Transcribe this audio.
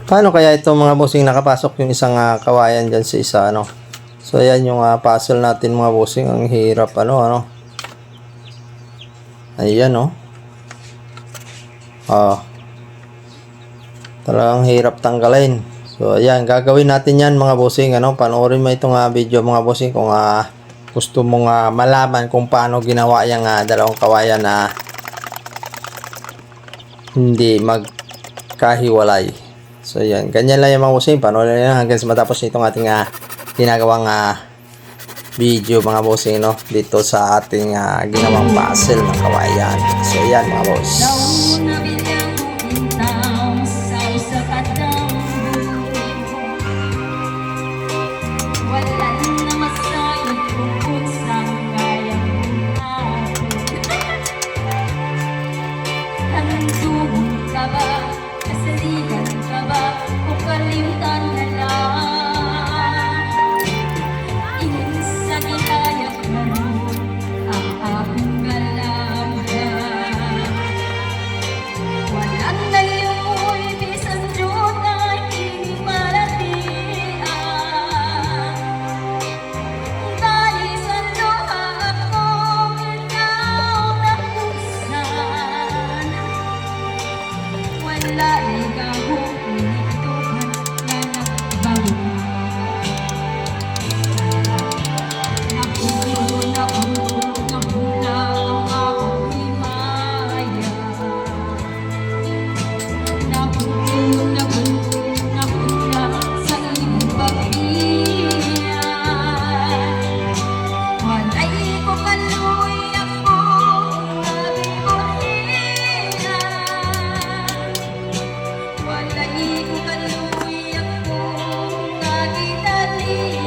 Paano kaya ito mga bossing nakapasok yung isang kawayan dyan sa isa ano? So ayan yung puzzle natin mga bossing. Ang hirap ano. Ayan oh. Talagang hirap tanggalin. So ayan, gagawin natin yan mga bossing ano. Panoorin mo itong video mga bossing kung gusto mong malaman kung paano ginawa yung dalawang kawayan na hindi magkahiwalay. So yan, ganyan lang yung mga bossing. Panoorin lang hanggang matapos itong ating ginagawang video mga bossing no, dito sa ating ginawang puzzle ng kawayan. So yan mga boss. Walay ko kaluy ako, kagitali